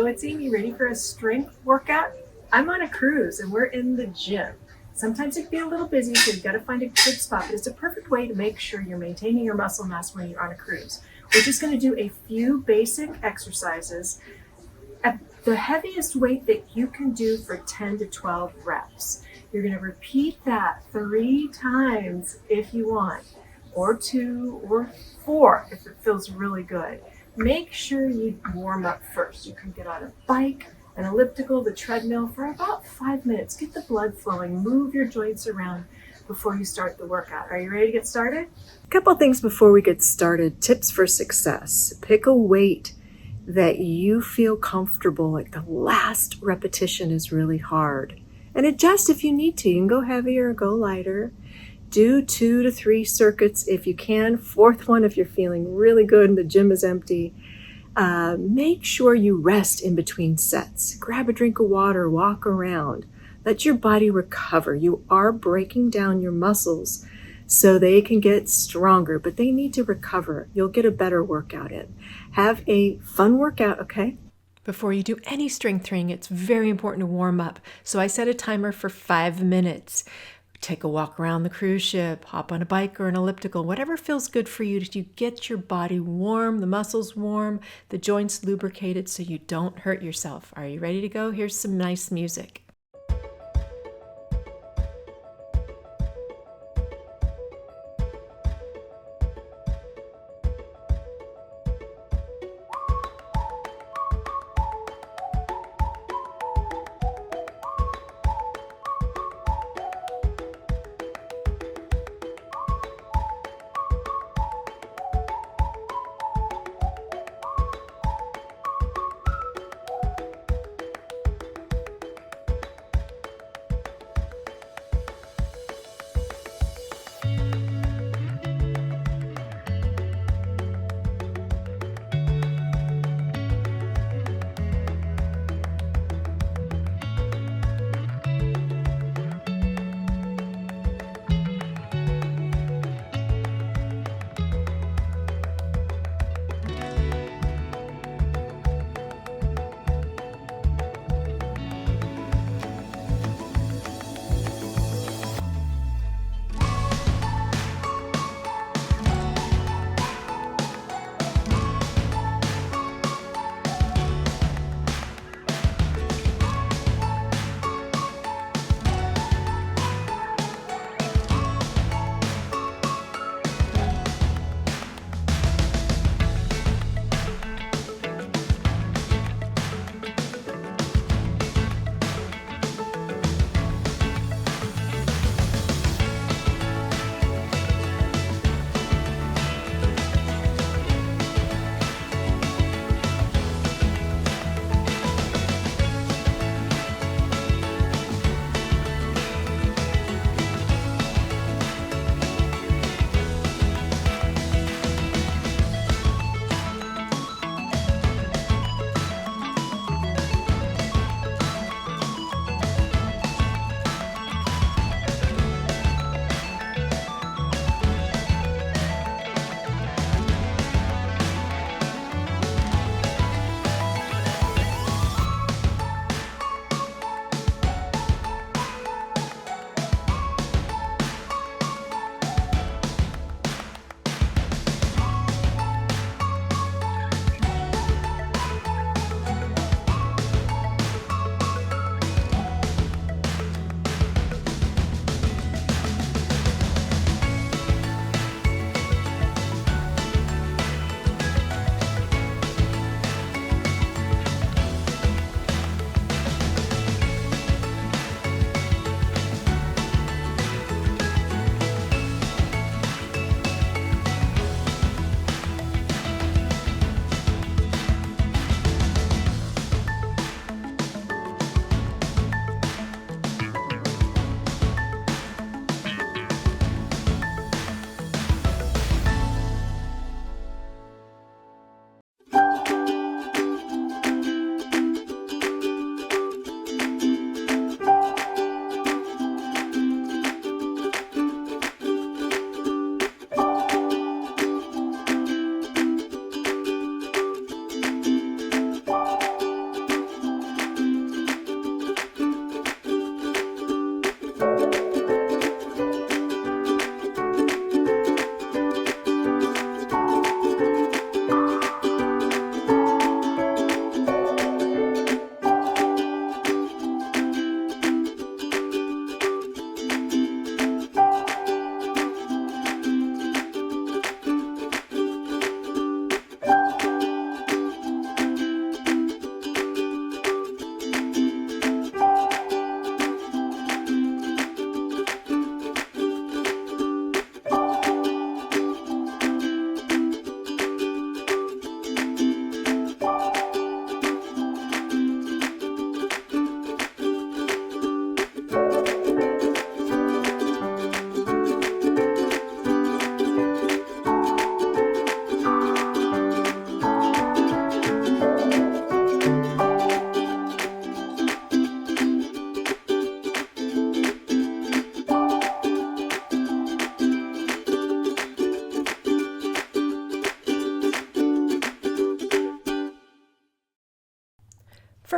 it's Amy, ready for a strength workout? I'm on a cruise and we're in the gym. Sometimes it can be a little busy, so you've got to find a good spot, but it's a perfect way to make sure you're maintaining your muscle mass when you're on a cruise. We're just going to do a few basic exercises at the heaviest weight that you can do for 10 to 12 reps. You're going to repeat that 3 times if you want, or 2 or 4 if it feels really good. Make sure you warm up first. You can get on a bike, an elliptical, the treadmill for about 5 minutes. Get the blood flowing, move your joints around before you start the workout. Are you ready to get started? A couple things before we get started. Tips for success. Pick a weight that you feel comfortable, like the last repetition is really hard. And adjust if you need to. You can go heavier or go lighter. Do 2 to 3 circuits if you can. 4th one if you're feeling really good and the gym is empty. Make sure you rest in between sets. Grab a drink of water, walk around. Let your body recover. You are breaking down your muscles so they can get stronger, but they need to recover. You'll get a better workout in. Have a fun workout, okay? Before you do any strength training, it's very important to warm up. So I set a timer for 5 minutes. Take a walk around the cruise ship, hop on a bike or an elliptical, whatever feels good for you to get your body warm, the muscles warm, the joints lubricated so you don't hurt yourself. Are you ready to go? Here's some nice music.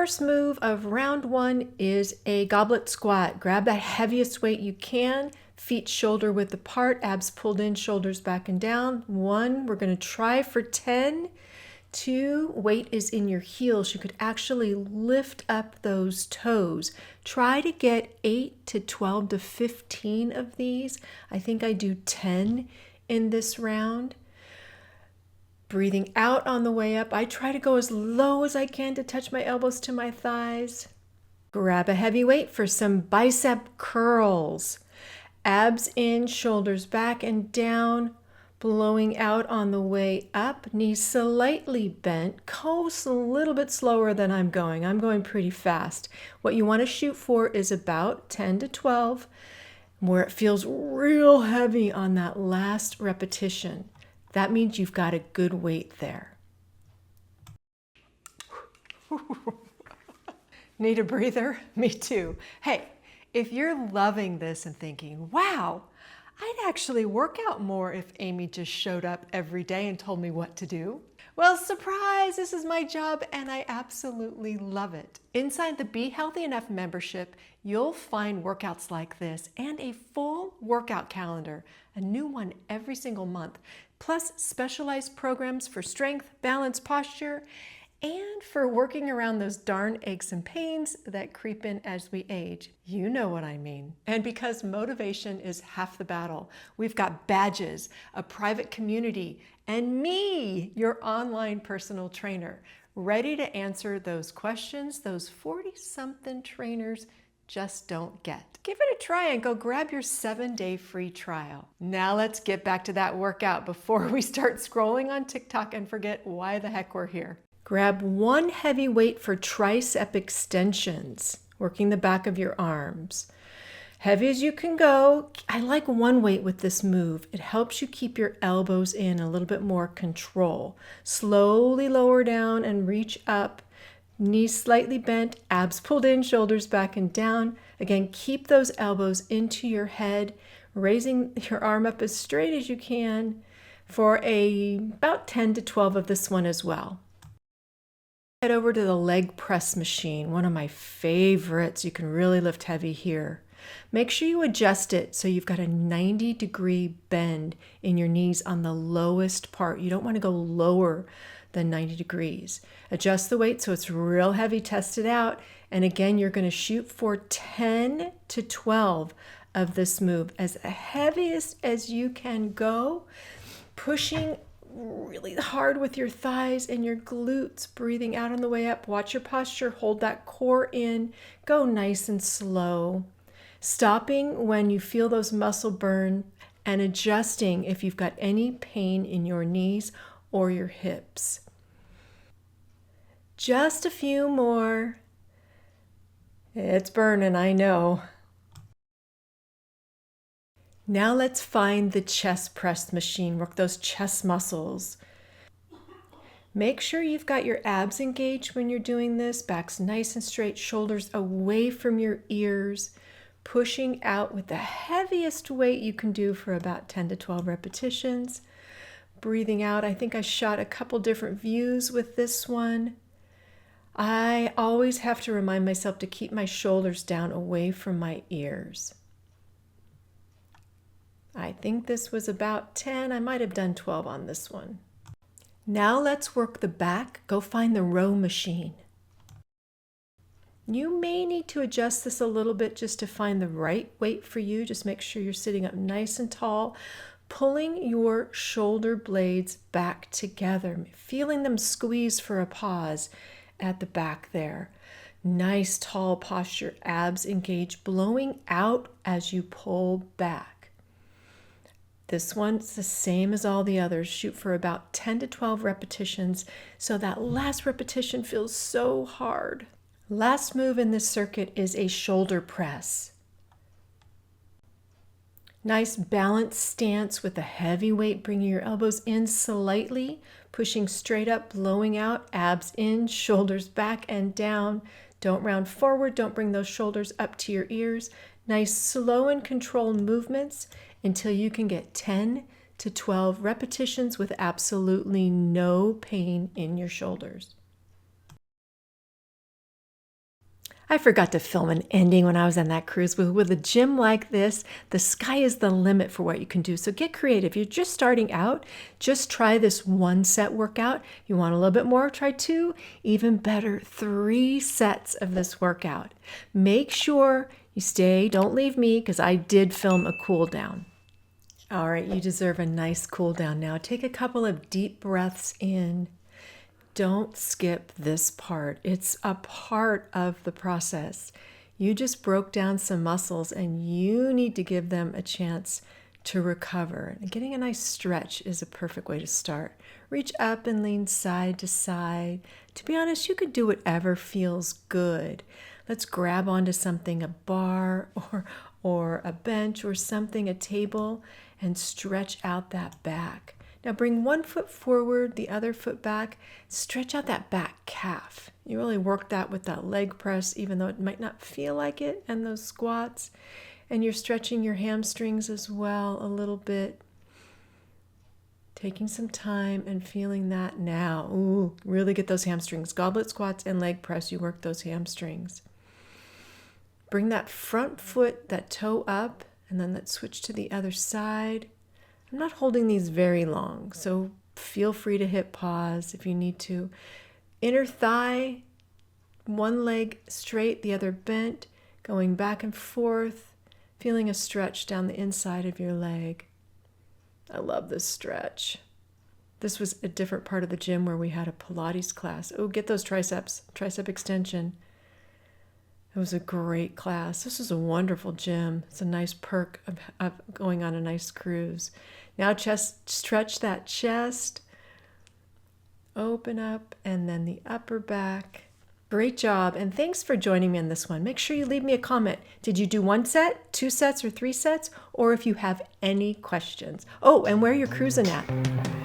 first move of round 1 is a goblet squat. Grab that heaviest weight you can, feet shoulder width apart, abs pulled in, shoulders back and down. 1, we're going to try for 10. 2, weight is in your heels. You could actually lift up those toes. Try to get 8 to 12 to 15 of these. I think I do 10 in this round. Breathing out on the way up. I try to go as low as I can to touch my elbows to my thighs. Grab a heavy weight for some bicep curls. Abs in, shoulders back and down. Blowing out on the way up, knees slightly bent, coast a little bit slower than I'm going. I'm going pretty fast. What you want to shoot for is about 10 to 12, where it feels real heavy on that last repetition. That means you've got a good weight there. Need a breather? Me too. Hey, if you're loving this and thinking, wow, I'd actually work out more if Amy just showed up every day and told me what to do. Well, surprise, this is my job and I absolutely love it. Inside the Be Healthy Enough membership, you'll find workouts like this and a full workout calendar, a new one every single month, plus specialized programs for strength, balance, posture, and for working around those darn aches and pains that creep in as we age. You know what I mean. And because motivation is half the battle, we've got badges, a private community, and me, your online personal trainer, ready to answer those questions those 40-something trainers just don't get. Give it a try and go grab your 7-day free trial. Now let's get back to that workout before we start scrolling on TikTok and forget why the heck we're here. Grab 1 heavy weight for tricep extensions, working the back of your arms. Heavy as you can go. I like 1 weight with this move. It helps you keep your elbows in a little bit more control. Slowly lower down and reach up. Knees slightly bent, abs pulled in, shoulders back and down. Again, keep those elbows into your head, raising your arm up as straight as you can for about 10 to 12 of this one as well. Head over to the leg press machine, one of my favorites. You can really lift heavy here. Make sure you adjust it so you've got a 90-degree bend in your knees on the lowest part. You don't want to go lower than 90 degrees. Adjust the weight so it's real heavy, test it out. And again, you're going to shoot for 10 to 12 of this move, as heaviest as you can go, pushing really hard with your thighs and your glutes, breathing out on the way up. Watch your posture, hold that core in, go nice and slow. Stopping when you feel those muscle burn and adjusting if you've got any pain in your knees or your hips. Just a few more. It's burning, I know. Now let's find the chest press machine, work those chest muscles. Make sure you've got your abs engaged when you're doing this, back's nice and straight, shoulders away from your ears, pushing out with the heaviest weight you can do for about 10 to 12 repetitions. Breathing out, I think I shot a couple different views with this one. I always have to remind myself to keep my shoulders down away from my ears. I think this was about 10. I might have done 12 on this one. Now let's work the back. Go find the row machine. You may need to adjust this a little bit just to find the right weight for you. Just make sure you're sitting up nice and tall, pulling your shoulder blades back together, feeling them squeeze for a pause at the back there. Nice tall posture, abs engaged, blowing out as you pull back. This one's the same as all the others. Shoot for about 10 to 12 repetitions, so that last repetition feels so hard. Last move in this circuit is a shoulder press. Nice balanced stance with a heavy weight, bringing your elbows in slightly, pushing straight up, blowing out, abs in, shoulders back and down. Don't round forward, don't bring those shoulders up to your ears. Nice slow and controlled movements until you can get 10 to 12 repetitions with absolutely no pain in your shoulders. I forgot to film an ending when I was on that cruise. With a gym like this, the sky is the limit for what you can do. So get creative. You're just starting out, just try this 1 set workout. You want a little bit more, try 2. Even better, 3 sets of this workout. Make sure you stay, don't leave me, because I did film a cool down. All right, you deserve a nice cool down now. Take a couple of deep breaths in. Don't skip this part. It's a part of the process. You just broke down some muscles and you need to give them a chance to recover. And getting a nice stretch is a perfect way to start. Reach up and lean side to side. To be honest, you could do whatever feels good. Let's grab onto something, a bar or a bench or something, a table, and stretch out that back. Now bring one foot forward, the other foot back. Stretch out that back calf. You really work that with that leg press, even though it might not feel like it, and those squats. And you're stretching your hamstrings as well a little bit. Taking some time and feeling that now. Ooh, really get those hamstrings. Goblet squats and leg press, you work those hamstrings. Bring that front foot, that toe up, and then let's switch to the other side. I'm not holding these very long, so feel free to hit pause if you need to. Inner thigh, one leg straight, the other bent, going back and forth, feeling a stretch down the inside of your leg. I love this stretch. This was a different part of the gym where we had a Pilates class. Oh, get those triceps, tricep extension. It was a great class. This is a wonderful gym. It's a nice perk of going on a nice cruise. Now stretch that chest, open up, and then the upper back. Great job, and thanks for joining me on this one. Make sure you leave me a comment. Did you do 1 set, 2 sets, or 3 sets? Or if you have any questions. Oh, and where you're cruising at.